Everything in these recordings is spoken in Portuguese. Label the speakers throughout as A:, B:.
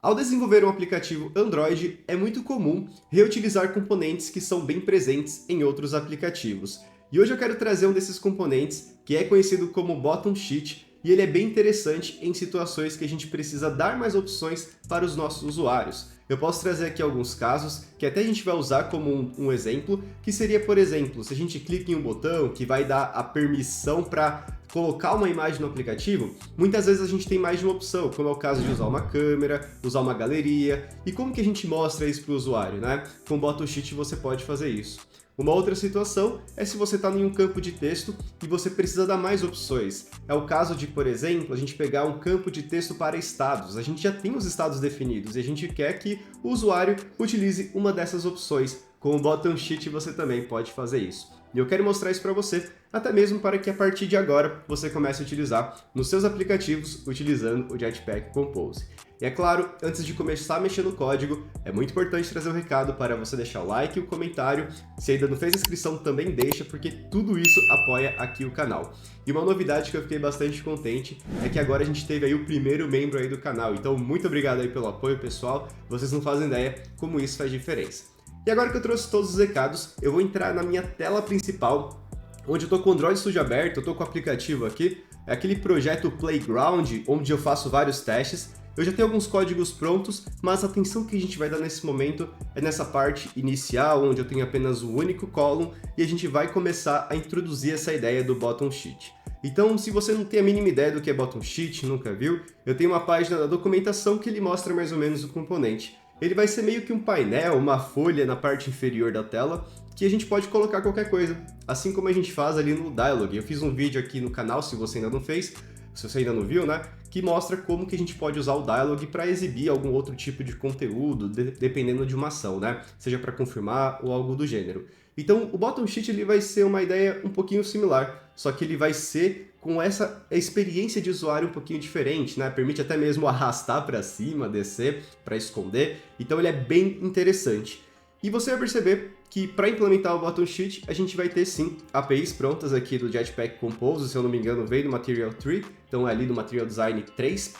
A: Ao desenvolver um aplicativo Android, é muito comum reutilizar componentes que são bem presentes em outros aplicativos. E hoje eu quero trazer um desses componentes, que é conhecido como Bottom Sheet, e ele é bem interessante em situações que a gente precisa dar mais opções para os nossos usuários. Eu posso trazer aqui alguns casos que até a gente vai usar como um exemplo, que seria, por exemplo, se a gente clica em um botão que vai dar a permissão para colocar uma imagem no aplicativo, muitas vezes a gente tem mais de uma opção, como é o caso de usar uma câmera, usar uma galeria, e como que a gente mostra isso para o usuário, né? Com o Bottom Sheet você pode fazer isso. Uma outra situação é se você está em um campo de texto e você precisa dar mais opções. É o caso de, por exemplo, a gente pegar um campo de texto para estados. A gente já tem os estados definidos e a gente quer que o usuário utilize uma dessas opções. Com o Bottom Sheet você também pode fazer isso. E eu quero mostrar isso para você, até mesmo para que a partir de agora você comece a utilizar nos seus aplicativos utilizando o Jetpack Compose. E é claro, antes de começar a mexer no código, é muito importante trazer um recado para você deixar o like e o comentário. Se ainda não fez a inscrição, também deixa, porque tudo isso apoia aqui o canal. E uma novidade que eu fiquei bastante contente é que agora a gente teve aí o primeiro membro aí do canal. Então, muito obrigado aí pelo apoio, pessoal. Vocês não fazem ideia como isso faz diferença. E agora que eu trouxe todos os recados, eu vou entrar na minha tela principal, onde eu estou com o Android Studio aberto, eu estou com o aplicativo aqui, é aquele projeto Playground, onde eu faço vários testes. Eu já tenho alguns códigos prontos, mas a atenção que a gente vai dar nesse momento é nessa parte inicial, onde eu tenho apenas um único column, e a gente vai começar a introduzir essa ideia do Bottom Sheet. Então, se você não tem a mínima ideia do que é Bottom Sheet, nunca viu, eu tenho uma página da documentação que ele mostra mais ou menos o componente. Ele vai ser meio que um painel, uma folha na parte inferior da tela, que a gente pode colocar qualquer coisa, assim como a gente faz ali no Dialog. Eu fiz um vídeo aqui no canal, se você ainda não fez, se você ainda não viu, né, que mostra como que a gente pode usar o Dialog para exibir algum outro tipo de conteúdo, dependendo de uma ação, né, seja para confirmar ou algo do gênero. Então, o Bottom Sheet ele vai ser uma ideia um pouquinho similar, só que ele vai ser com essa experiência de usuário um pouquinho diferente, né? Permite até mesmo arrastar para cima, descer, para esconder. Então ele é bem interessante. E você vai perceber que para implementar o Bottom Sheet, a gente vai ter sim APIs prontas aqui do Jetpack Compose, se eu não me engano veio do Material 3, então é ali do Material Design 3.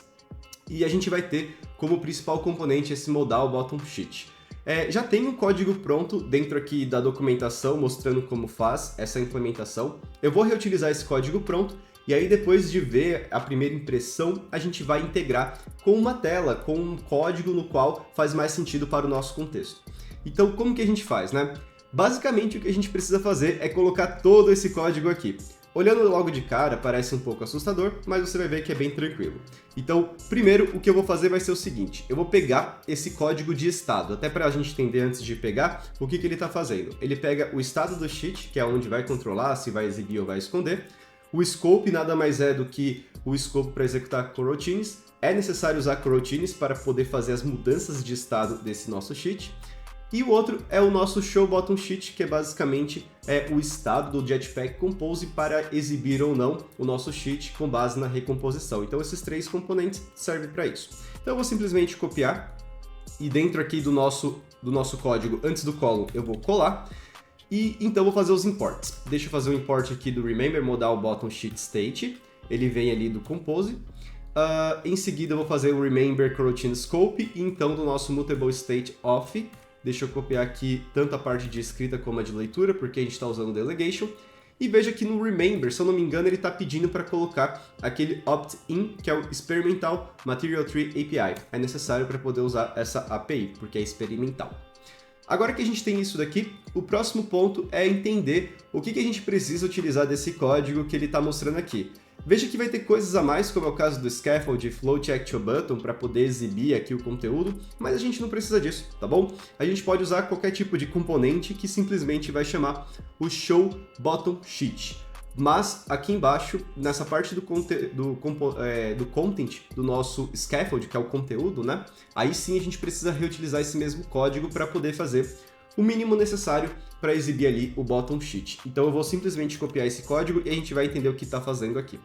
A: E a gente vai ter como principal componente esse modal Bottom Sheet. Já tem um código pronto dentro aqui da documentação mostrando como faz essa implementação. Eu vou reutilizar esse código pronto e aí depois de ver a primeira impressão, a gente vai integrar com uma tela, com um código no qual faz mais sentido para o nosso contexto. Então, como que a gente faz, né? Basicamente, o que a gente precisa fazer é colocar todo esse código aqui. Olhando logo de cara, parece um pouco assustador, mas você vai ver que é bem tranquilo. Então, primeiro, o que eu vou fazer vai ser o seguinte, eu vou pegar esse código de estado, até para a gente entender antes de pegar, o que ele está fazendo. Ele pega o estado do sheet, que é onde vai controlar se vai exibir ou vai esconder. O scope nada mais é do que o scope para executar coroutines. É necessário usar coroutines para poder fazer as mudanças de estado desse nosso sheet. E o outro é o nosso Show Bottom Sheet, que é basicamente o estado do Jetpack Compose para exibir ou não o nosso sheet com base na recomposição. Então esses três componentes servem para isso. Então eu vou simplesmente copiar e dentro aqui do nosso código, antes do column, eu vou colar e então vou fazer os imports. Deixa eu fazer um import aqui do Remember Modal Bottom Sheet State, ele vem ali do Compose. Em seguida eu vou fazer o Remember Coroutine Scope e então do nosso Mutable State Off. Deixa eu copiar aqui tanto a parte de escrita como a de leitura, porque a gente está usando delegation. E veja que no Remember, se eu não me engano, ele está pedindo para colocar aquele opt-in, que é o Experimental Material Tree API. É necessário para poder usar essa API, porque é experimental. Agora que a gente tem isso daqui, o próximo ponto é entender o que a gente precisa utilizar desse código que ele está mostrando aqui. Veja que vai ter coisas a mais, como é o caso do Scaffold e Float Actual Button, para poder exibir aqui o conteúdo, mas a gente não precisa disso, tá bom? A gente pode usar qualquer tipo de componente que simplesmente vai chamar o Show Bottom Sheet. Mas aqui embaixo, nessa parte do content do nosso Scaffold, que é o conteúdo, né? Aí sim a gente precisa reutilizar esse mesmo código para poder fazer o mínimo necessário para exibir ali o Bottom Sheet. Então eu vou simplesmente copiar esse código e a gente vai entender o que está fazendo aqui.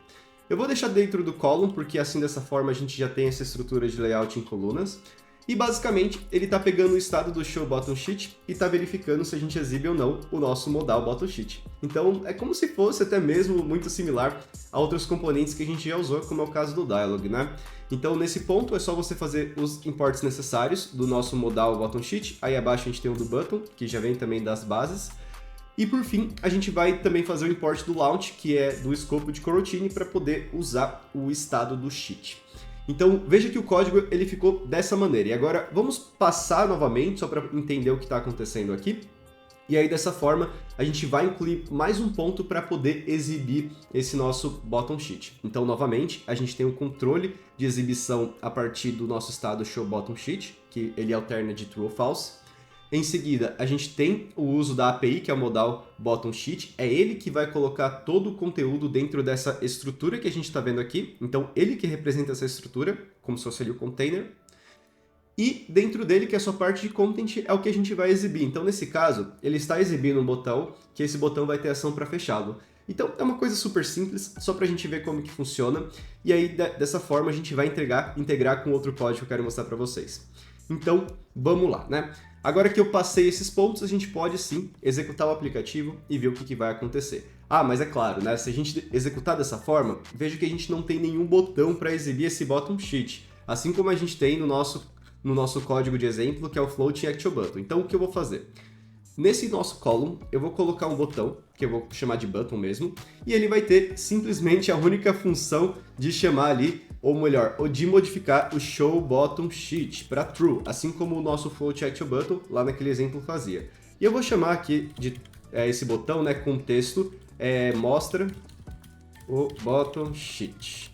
A: Eu vou deixar dentro do column, porque assim dessa forma a gente já tem essa estrutura de layout em colunas. E basicamente ele está pegando o estado do show bottom sheet e está verificando se a gente exibe ou não o nosso modal bottom sheet. Então é como se fosse até mesmo muito similar a outros componentes que a gente já usou, como é o caso do dialog, né? Então nesse ponto é só você fazer os imports necessários do nosso modal bottom sheet. Aí abaixo a gente tem o do button, que já vem também das bases. E por fim, a gente vai também fazer o import do launch, que é do escopo de coroutine, para poder usar o estado do sheet. Então veja que o código ele ficou dessa maneira. E agora vamos passar novamente, só para entender o que está acontecendo aqui. E aí dessa forma a gente vai incluir mais um ponto para poder exibir esse nosso bottom sheet. Então novamente a gente tem o controle de exibição a partir do nosso estado show bottom sheet, que ele alterna de true ou false. Em seguida, a gente tem o uso da API, que é o modal bottom sheet. É ele que vai colocar todo o conteúdo dentro dessa estrutura que a gente está vendo aqui. Então, ele que representa essa estrutura, como se fosse ali o container. E dentro dele, que é a sua parte de content, é o que a gente vai exibir. Então, nesse caso, ele está exibindo um botão, que esse botão vai ter ação para fechá-lo. Então, é uma coisa super simples, só para a gente ver como que funciona. E aí, dessa forma, a gente vai integrar com outro código que eu quero mostrar para vocês. Então, vamos lá, né? Agora que eu passei esses pontos, a gente pode sim executar o aplicativo e ver o que vai acontecer. Ah, mas é claro, né? Se a gente executar dessa forma, veja que a gente não tem nenhum botão para exibir esse bottom sheet, assim como a gente tem no nosso código de exemplo, que é o floating actual button. Então, o que eu vou fazer? Nesse nosso column, eu vou colocar um botão, que eu vou chamar de button mesmo, e ele vai ter simplesmente a única função de chamar ali, ou melhor, ou de modificar o show bottom sheet para true, assim como o nosso float actual button lá naquele exemplo fazia. E eu vou chamar aqui de esse botão, né, com texto, mostra o bottom sheet,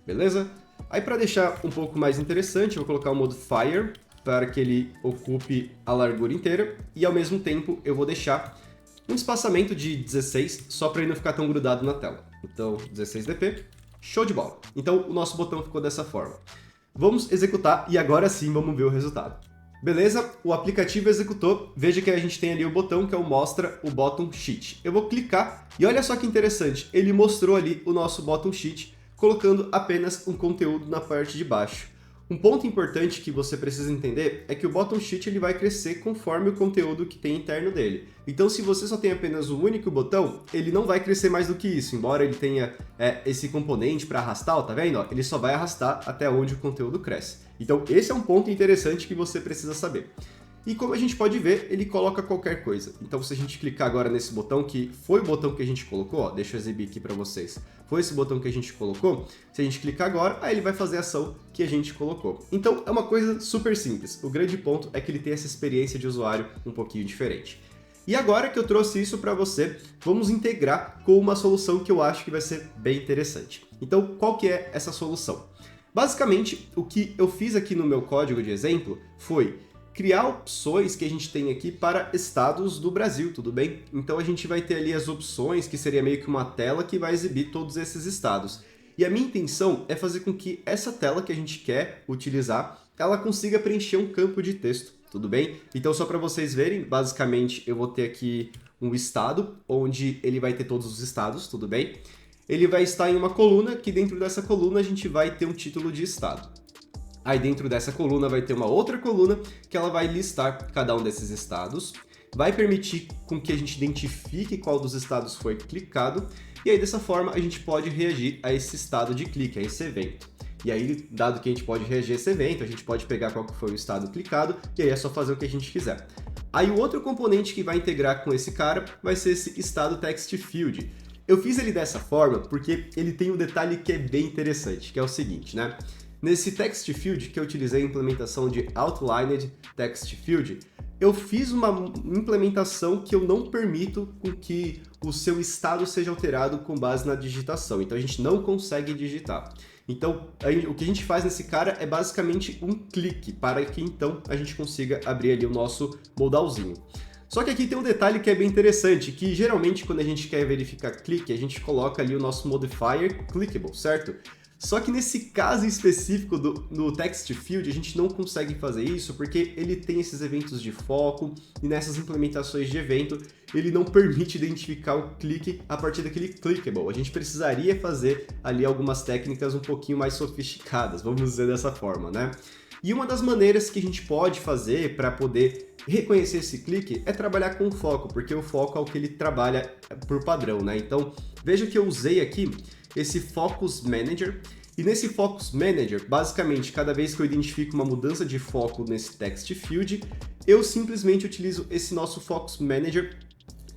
A: beleza? Aí para deixar um pouco mais interessante, eu vou colocar o modifier para que ele ocupe a largura inteira e ao mesmo tempo eu vou deixar um espaçamento de 16 só para ele não ficar tão grudado na tela. Então 16 dp. Show de bola! Então o nosso botão ficou dessa forma. Vamos executar e agora sim vamos ver o resultado. Beleza? O aplicativo executou. Veja que a gente tem ali o botão que é o mostra o bottom sheet. Eu vou clicar e olha só que interessante. Ele mostrou ali o nosso bottom sheet colocando apenas um conteúdo na parte de baixo. Um ponto importante que você precisa entender é que o bottom sheet ele vai crescer conforme o conteúdo que tem interno dele. Então, se você só tem apenas um único botão, ele não vai crescer mais do que isso. Embora ele tenha esse componente para arrastar, ó, tá vendo? Ó, ele só vai arrastar até onde o conteúdo cresce. Então, esse é um ponto interessante que você precisa saber. E como a gente pode ver, ele coloca qualquer coisa. Então, se a gente clicar agora nesse botão, que foi o botão que a gente colocou, ó, deixa eu exibir aqui para vocês. Foi esse botão que a gente colocou. Se a gente clicar agora, aí ele vai fazer a ação que a gente colocou. Então, é uma coisa super simples. O grande ponto é que ele tem essa experiência de usuário um pouquinho diferente. E agora que eu trouxe isso para você, vamos integrar com uma solução que eu acho que vai ser bem interessante. Então, qual que é essa solução? Basicamente, o que eu fiz aqui no meu código de exemplo foi criar opções que a gente tem aqui para estados do Brasil, tudo bem? Então a gente vai ter ali as opções, que seria meio que uma tela que vai exibir todos esses estados. E a minha intenção é fazer com que essa tela que a gente quer utilizar, ela consiga preencher um campo de texto, tudo bem? Então só para vocês verem, basicamente eu vou ter aqui um estado, onde ele vai ter todos os estados, tudo bem? Ele vai estar em uma coluna, que dentro dessa coluna a gente vai ter um título de estado. Aí dentro dessa coluna vai ter uma outra coluna que ela vai listar cada um desses estados, vai permitir com que a gente identifique qual dos estados foi clicado, e aí dessa forma a gente pode reagir a esse estado de clique, a esse evento. E aí, dado que a gente pode reagir a esse evento, a gente pode pegar qual que foi o estado clicado, e aí é só fazer o que a gente quiser. Aí o outro componente que vai integrar com esse cara vai ser esse estado text field. Eu fiz ele dessa forma porque ele tem um detalhe que é bem interessante, que é o seguinte, né? Nesse text field que eu utilizei a implementação de outlined text field, eu fiz uma implementação que eu não permito com que o seu estado seja alterado com base na digitação. Então a gente não consegue digitar. Então o que a gente faz nesse cara é basicamente um clique para que então a gente consiga abrir ali o nosso modalzinho. Só que aqui tem um detalhe que é bem interessante, que geralmente quando a gente quer verificar clique, a gente coloca ali o nosso modifier clickable, certo? Só que nesse caso específico do text field, a gente não consegue fazer isso porque ele tem esses eventos de foco e nessas implementações de evento, ele não permite identificar o clique a partir daquele clickable. A gente precisaria fazer ali algumas técnicas um pouquinho mais sofisticadas, vamos dizer dessa forma, né? E uma das maneiras que a gente pode fazer para poder reconhecer esse clique é trabalhar com o foco, porque o foco é o que ele trabalha por padrão, né? Então, veja que eu usei aqui esse Focus Manager, e nesse Focus Manager, basicamente, cada vez que eu identifico uma mudança de foco nesse text field, eu simplesmente utilizo esse nosso Focus Manager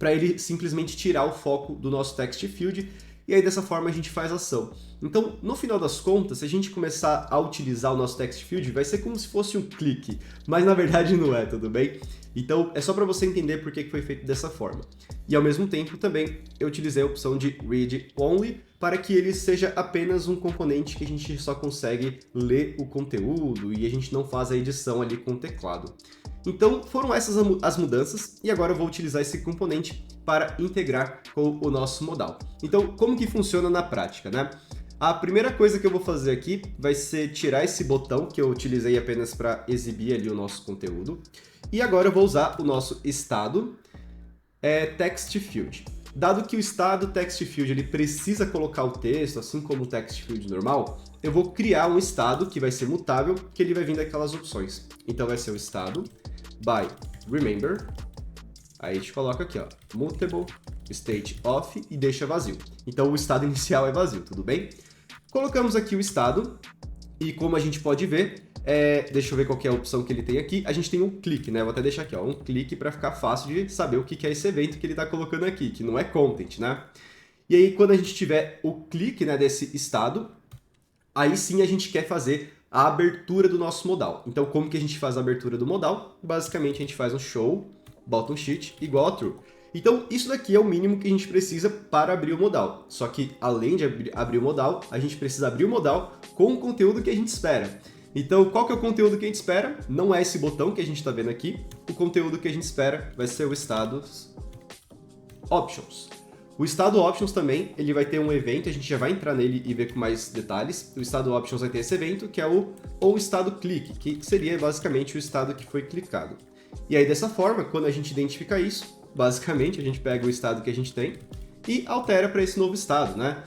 A: para ele simplesmente tirar o foco do nosso text field, e aí dessa forma a gente faz a ação. Então, no final das contas, se a gente começar a utilizar o nosso text field, vai ser como se fosse um clique, mas na verdade não é, tudo bem? Então, é só para você entender por que foi feito dessa forma. E ao mesmo tempo, também, eu utilizei a opção de Read Only, para que ele seja apenas um componente que a gente só consegue ler o conteúdo e a gente não faz a edição ali com o teclado. Então, foram essas as mudanças, e agora eu vou utilizar esse componente para integrar com o nosso modal. Então, como que funciona na prática, né? A primeira coisa que eu vou fazer aqui vai ser tirar esse botão que eu utilizei apenas para exibir ali o nosso conteúdo. E agora eu vou usar o nosso estado text field. Dado que o estado text field ele precisa colocar o texto, assim como o text field normal, eu vou criar um estado que vai ser mutável, que ele vai vir daquelas opções. Então vai ser o estado by remember. Aí a gente coloca aqui, ó, mutable, state off e deixa vazio. Então o estado inicial é vazio, tudo bem? Colocamos aqui o estado e como a gente pode ver, deixa eu ver qual que é a opção que ele tem aqui. A gente tem um clique, né? Vou até deixar aqui, ó, um clique para ficar fácil de saber o que é esse evento que ele está colocando aqui, que não é content, né? E aí quando a gente tiver o clique, né, desse estado, aí sim a gente quer fazer a abertura do nosso modal. Então como que a gente faz a abertura do modal? Basicamente a gente faz um show bottom sheet igual a true. Então, isso daqui é o mínimo que a gente precisa para abrir o modal. Só que, além de abrir o modal, a gente precisa abrir o modal com o conteúdo que a gente espera. Então, qual que é o conteúdo que a gente espera? Não é esse botão que a gente está vendo aqui. O conteúdo que a gente espera vai ser o status options. O estado options também, ele vai ter um evento, a gente já vai entrar nele e ver com mais detalhes. O estado options vai ter esse evento, que é o estado clique, que seria basicamente o estado que foi clicado. E aí, dessa forma, quando a gente identifica isso, basicamente, a gente pega o estado que a gente tem e altera para esse novo estado, né?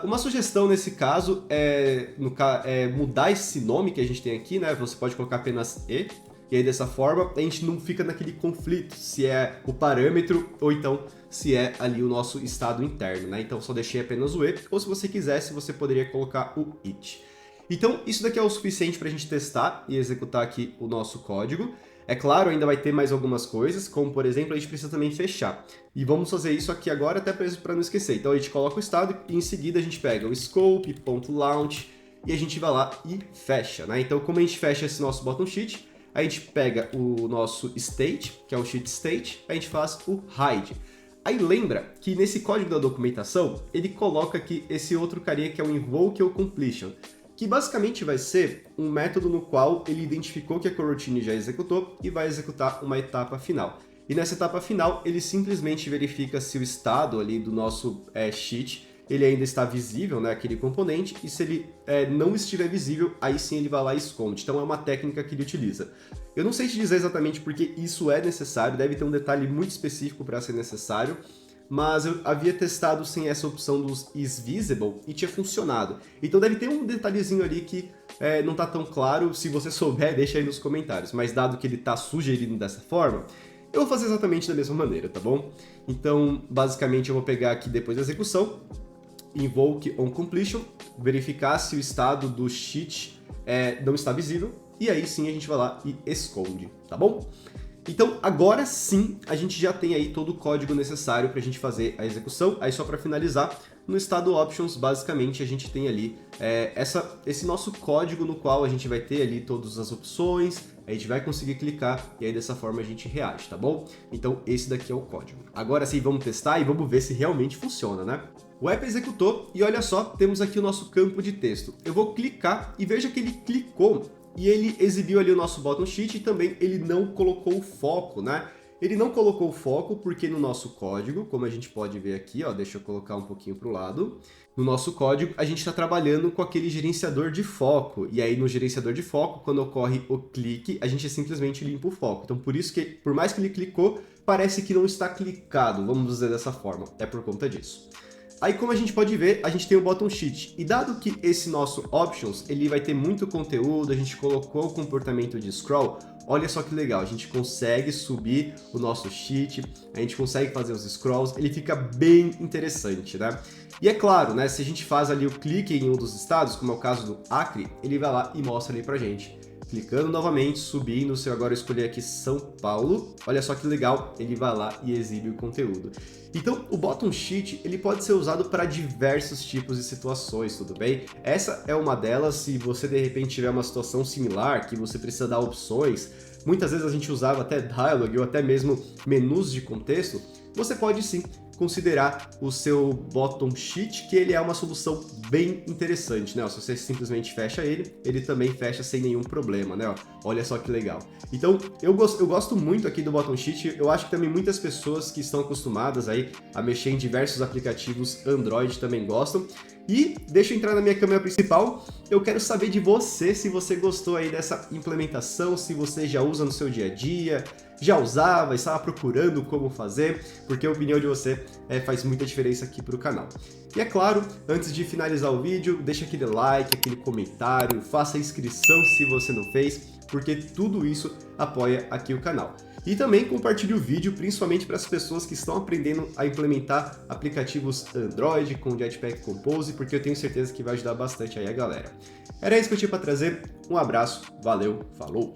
A: Uma sugestão nesse caso é mudar esse nome que a gente tem aqui, né? Você pode colocar apenas e aí dessa forma a gente não fica naquele conflito se é o parâmetro ou então se é ali o nosso estado interno, né? Então só deixei apenas o e, ou se você quisesse, você poderia colocar o it. Então isso daqui é o suficiente para a gente testar e executar aqui o nosso código. É claro, ainda vai ter mais algumas coisas, como por exemplo, a gente precisa também fechar. E vamos fazer isso aqui agora até para não esquecer. Então a gente coloca o estado e em seguida a gente pega o scope.launch e a gente vai lá e fecha, né? Então como a gente fecha esse nosso bottom sheet, a gente pega o nosso state, que é o sheet state, a gente faz o hide. Aí lembra que nesse código da documentação, ele coloca aqui esse outro carinha que é o invoke ou completion, que basicamente vai ser um método no qual ele identificou que a coroutine já executou e vai executar uma etapa final. E nessa etapa final, ele simplesmente verifica se o estado ali do nosso sheet ele ainda está visível, né, aquele componente, e se ele não estiver visível, aí sim ele vai lá e esconde. Então é uma técnica que ele utiliza. Eu não sei te dizer exatamente porque isso é necessário, deve ter um detalhe muito específico para ser necessário, mas eu havia testado sem essa opção dos is visible e tinha funcionado. Então deve ter um detalhezinho ali que não está tão claro. Se você souber, deixa aí nos comentários. Mas dado que ele está sugerindo dessa forma, eu vou fazer exatamente da mesma maneira, tá bom? Então, basicamente, eu vou pegar aqui depois da execução, invoke on completion, verificar se o estado do sheet não está visível, e aí sim a gente vai lá e esconde, tá bom? Então, agora sim, a gente já tem aí todo o código necessário para a gente fazer a execução. Aí só para finalizar, no estado options, basicamente, a gente tem ali esse nosso código no qual a gente vai ter ali todas as opções, a gente vai conseguir clicar e aí dessa forma a gente reage, tá bom? Então, esse daqui é o código. Agora sim, vamos testar e vamos ver se realmente funciona, né? O app executou e olha só, temos aqui o nosso campo de texto. Eu vou clicar e veja que ele clicou e ele exibiu ali o nosso bottom sheet e também ele não colocou o foco, né? Ele não colocou o foco porque no nosso código, como a gente pode ver aqui, ó, deixa eu colocar um pouquinho para o lado, no nosso código a gente está trabalhando com aquele gerenciador de foco, e aí no gerenciador de foco, quando ocorre o clique, a gente simplesmente limpa o foco. Então por isso que, por mais que ele clicou, parece que não está clicado, vamos dizer dessa forma, é por conta disso. aí como a gente pode ver, a gente tem o Bottom Sheet. E dado que esse nosso Options, ele vai ter muito conteúdo, a gente colocou o comportamento de scroll, olha só que legal, a gente consegue subir o nosso sheet, a gente consegue fazer os scrolls, ele fica bem interessante, né? E é claro, né, se a gente faz ali o clique em um dos estados, como é o caso do Acre, ele vai lá e mostra ali pra gente. Clicando novamente, subindo, se eu agora escolher aqui São Paulo, olha só que legal, ele vai lá e exibe o conteúdo. Então, o Bottom Sheet, ele pode ser usado para diversos tipos de situações, tudo bem? Essa é uma delas, se você de repente tiver uma situação similar, que você precisa dar opções, muitas vezes a gente usava até dialog ou até mesmo menus de contexto, você pode sim considerar o seu Bottom Sheet, que ele é uma solução bem interessante, né? Se você simplesmente fecha ele, ele também fecha sem nenhum problema, né? Olha só que legal. Então, eu gosto muito aqui do Bottom Sheet, eu acho que também muitas pessoas que estão acostumadas aí a mexer em diversos aplicativos Android também gostam. E deixa eu entrar na minha câmera principal, eu quero saber de você se você gostou aí dessa implementação, se você já usa no seu dia a dia, já usava, estava procurando como fazer, porque a opinião de você faz muita diferença aqui para o canal. E é claro, antes de finalizar o vídeo, deixa aquele like, aquele comentário, faça a inscrição se você não fez, porque tudo isso apoia aqui o canal. E também compartilhe o vídeo, principalmente para as pessoas que estão aprendendo a implementar aplicativos Android com Jetpack Compose, porque eu tenho certeza que vai ajudar bastante aí a galera. Era isso que eu tinha para trazer, um abraço, valeu, falou!